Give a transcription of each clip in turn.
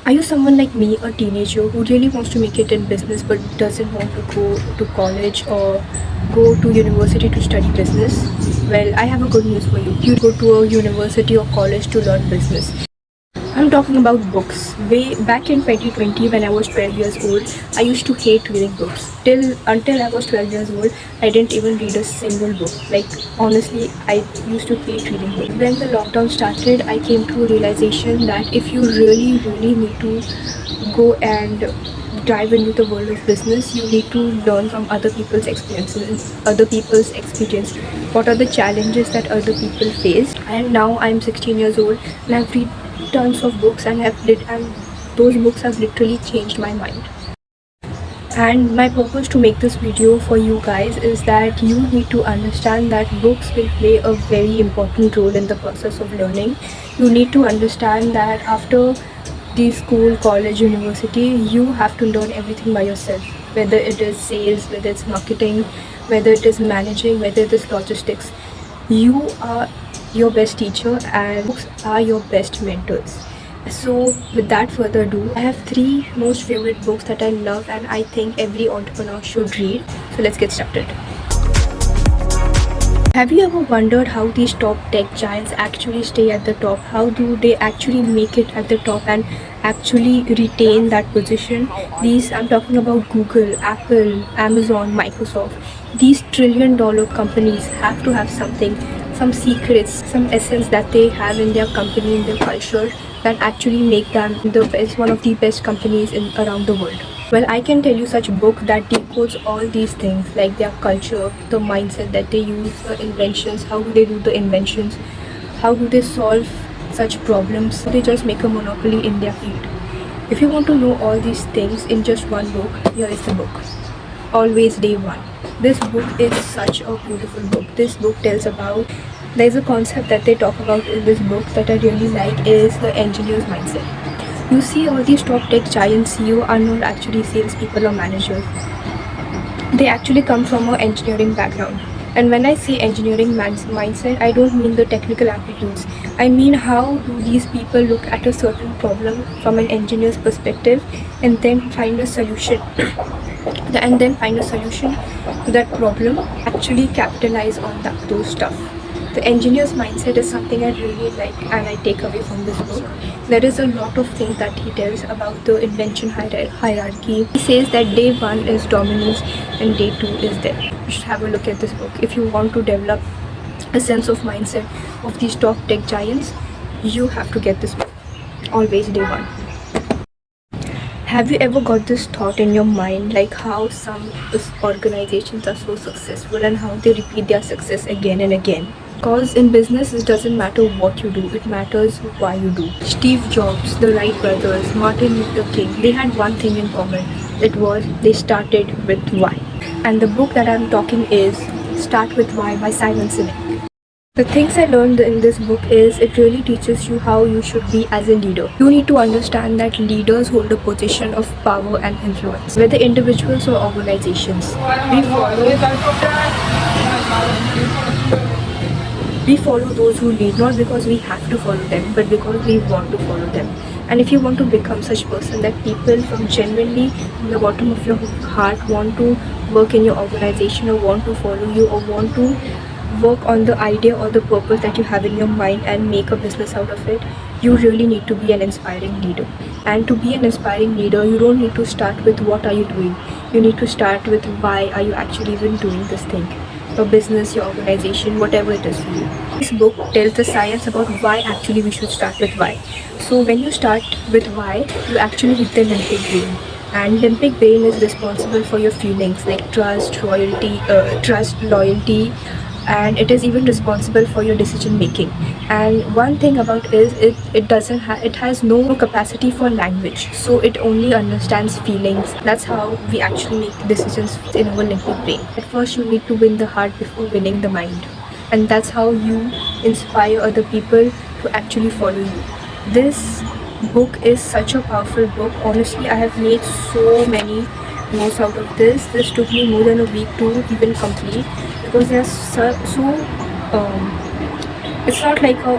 Are you someone like me, a teenager who really wants to make it in business but doesn't want to go to college or go to university to study business? Well, I have a good news for you. You go to a university or college to learn business. I'm talking about books. Way back in 2020, when I was 12 years old, I used to hate reading books. Till until I was 12 years old, I didn't even read a single book. Like honestly, I used to hate reading books. When the lockdown started, I came to a realization that if you really need to go and dive into the world of business, you need to learn from other people's experiences, other people's experience. What are the challenges that other people faced? And now I'm 16 years old and I've read tons of books and those books have literally changed my mind. And my purpose to make this video for you guys is that you need to understand that books will play a very important role in the process of learning. You need to understand that after the school, college, university, you have to learn everything by yourself, whether it is sales, whether it's marketing, whether it is managing, whether it is logistics. You are your best teacher and books are your best mentors. So with that further ado, I have three most favorite books that I love and I think every entrepreneur should read. So let's get started. Have you ever wondered how these top tech giants actually stay at the top? How do they actually make it at the top and actually retain that position? I'm talking about Google, Apple, Amazon, Microsoft. These trillion-dollar companies have to have something, some secrets, some essence that they have in their company, in their culture, that actually make them one of the best companies around the world. Well, I can tell you such a book that decodes all these things, like their culture, the mindset that they use, the inventions, how do they do the inventions, how do they solve such problems. They just make a monopoly in their field. If you want to know all these things in just one book, here is the book. Always Day One. This book is such a beautiful book. This book tells about, there's a concept that they talk about in this book that I really like, is the engineer's mindset. You see, all these top tech giants CEO are not actually salespeople or managers. They actually come from an engineering background. And when I say engineering mindset, I don't mean the technical aptitudes. I mean how do these people look at a certain problem from an engineer's perspective and then find a solution to that problem, actually capitalize on those stuff. The engineer's mindset is something I really like and I take away from this book. There is a lot of things that he tells about the invention hierarchy. He says that day one is dominance and day two is death. You should have a look at this book. If you want to develop a sense of mindset of these top tech giants, you have to get this book. Always Day One. Have you ever got this thought in your mind, like how some organizations are so successful and how they repeat their success again and again? Because in business, it doesn't matter what you do, it matters why you do. Steve Jobs, the Wright brothers, Martin Luther King, they had one thing in common. It was they started with why. And the book that I'm talking is Start With Why by Simon Sinek. The things I learned in this book is it really teaches you how you should be as a leader. You need to understand that leaders hold a position of power and influence, whether individuals or organizations. We follow those who lead not because we have to follow them, but because we want to follow them. And if you want to become such person that people from genuinely from the bottom of your heart want to work in your organization or want to follow you or want to work on the idea or the purpose that you have in your mind and make a business out of it, you really need to be an inspiring leader. And to be an inspiring leader, you don't need to start with what are you doing. You need to start with why are you actually even doing this thing. Your business, your organization, whatever it is for you. This book tells the science about why actually we should start with why. So when you start with why, you actually hit the limbic brain. And limbic brain is responsible for your feelings like trust, loyalty, and it is even responsible for your decision making. And one thing about it has no capacity for language, so it only understands feelings. That's how we actually make decisions in our limbic brain. At first you need to win the heart before winning the mind, and that's how you inspire other people to actually follow you. This book is such a powerful book. Honestly, I have made so many notes out of this. This took me more than a week to even complete because they're it's not like a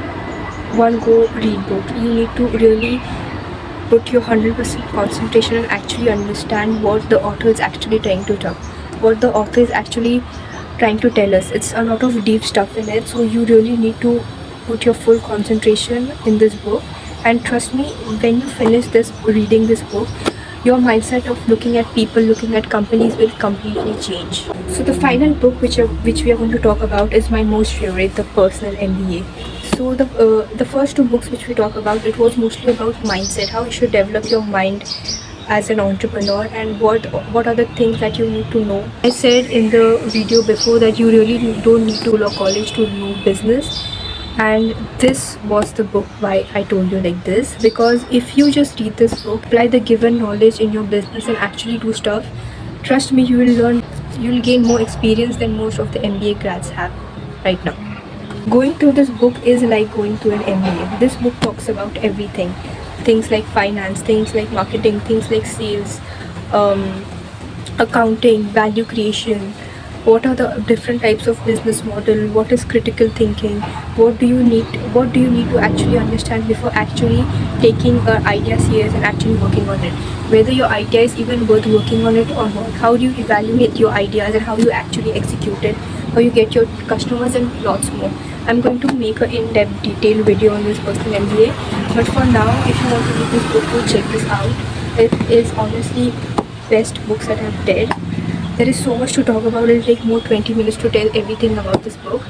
one go read book. You need to really put your 100% concentration and actually understand what the author is actually trying to tell, what the author is actually trying to tell us. It's a lot of deep stuff in it, so you really need to put your full concentration in this book. And trust me, when you finish this reading this book, your mindset of looking at people, looking at companies will completely change. So the final book which we are going to talk about is my most favorite, The Personal MBA. So the first two books which we talk about, it was mostly about mindset, how you should develop your mind as an entrepreneur, and what are the things that you need to know. I said in the video before that you really don't need to go to college to know business, and this was the book why I told you like this, because if you just read this book, apply the given knowledge in your business and actually do stuff, trust me, you'll gain more experience than most of the MBA grads have right now. Going through this book is like going through an MBA. This book talks about everything, things like finance, things like marketing, things like sales, accounting, value creation, what are the different types of business model, what is critical thinking, what do you need to actually understand before actually taking an idea serious and actually working on it, whether your idea is even worth working on it or not, how do you evaluate your ideas and how you actually execute it, how you get your customers, and lots more. I'm going to make an in-depth detailed video on this personal MBA, but for now, if you want to read this book, go check this out. It is honestly best books that I've read. There is so much to talk about. It'll take more 20 minutes to tell everything about this book.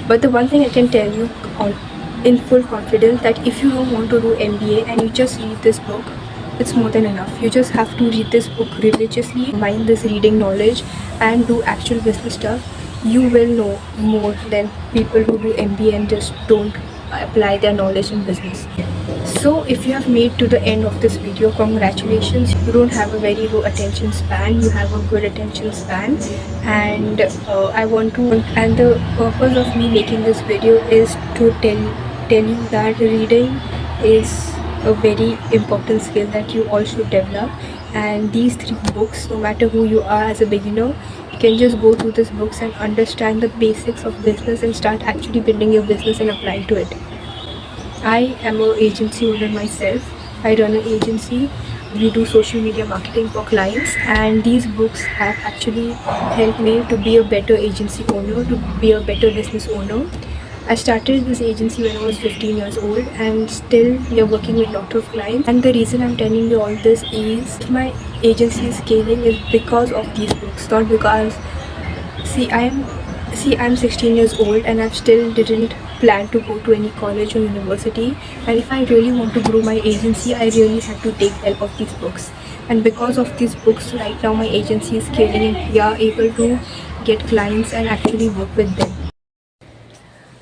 But the one thing I can tell you in full confidence, that if you don't want to do MBA and you just read this book, it's more than enough. You just have to read this book religiously, mind this reading knowledge, and do actual business stuff. You will know more than people who do MBA and just don't apply their knowledge in business. So if you have made to the end of this video, congratulations. You don't have a very low attention span, you have a good attention span, and and the purpose of me making this video is to tell you that reading is a very important skill that you all should develop. And these three books, no matter who you are as a beginner, you can just go through these books and understand the basics of business and start actually building your business and applying to it. I am an agency owner myself. I run an agency. We do social media marketing for clients, and these books have actually helped me to be a better agency owner, to be a better business owner. I started this agency when I was 15 years old, and still we are working with a lot of clients. And the reason I'm telling you all this is my agency is scaling is because of these books, not because I'm 16 years old and I still didn't plan to go to any college or university, and if I really want to grow my agency, I really have to take help of these books. And because of these books, right now my agency is scaling and we are able to get clients and actually work with them.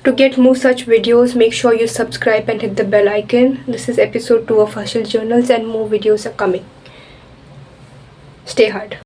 To get more such videos, make sure you subscribe and hit the bell icon. This is episode 2 of Hustle Journals, and more videos are coming. Stay hard.